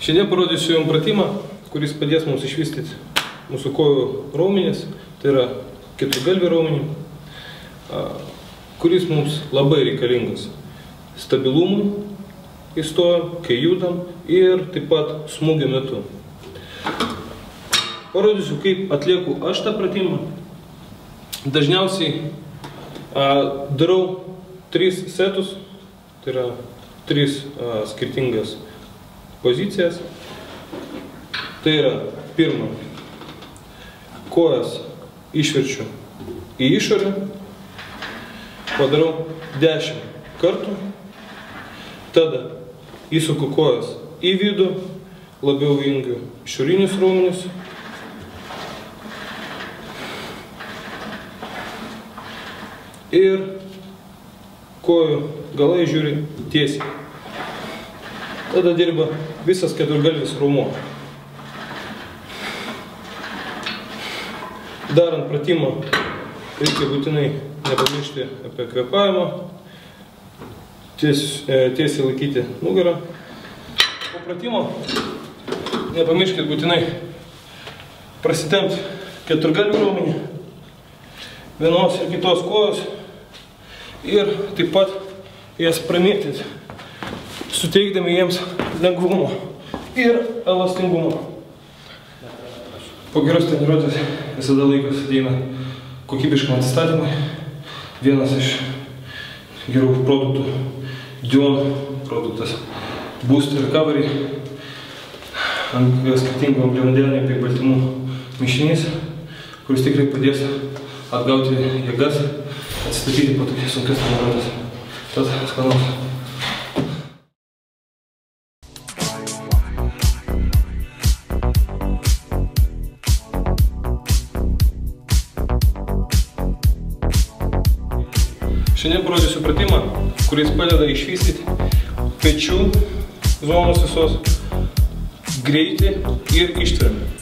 Šiandien parodysiu jums pratimą, kuris padės mums išvystyti mūsų kojų raumenis, tai yra keturgalvį raumenį, kuris mums labai reikalingas stabilumui įstojam, kai judam ir taip pat smūgio metu. Parodysiu, kaip atlieku aš tą pratimą. Dažniausiai darau 3 setus, tai yra 3 skirtingas pozicijas. Tai yra pirma, kojas išverčiu į išorę, padarau 10 kartų, tada įsuku kojas į vidų, labiau jungiu išorinius raumenis, ir kojų galai žiūri tiesiai. Tada dirba visas keturgalvis raumuo. Darant pratimą reikia būtinai nepamiršti apie kvėpavimą, tiesiai laikyti nugarą. Po pratimo nepamirškit būtinai prasitempti keturgalvių raumenį, vienos ir kitos kojos, ir taip pat jas pramėtyti, suteikdami jiems lengvumo ir elastingumo. Po geros treniruotės visada laikas ateina kokybiškam atsistatymui. Vienas iš gerų produktų Dion produktas Boost Recovery, skirtingų angliavandenių bei baltymų mišinys, kuris tikrai padės atgauti jėgas, atstatyti po tokias sunkias treniruotės. Tad skanaus. Šiandien parodysiu pratimą, kuris padeda išvystyti pečių zonos visos greitį ir ištvermę.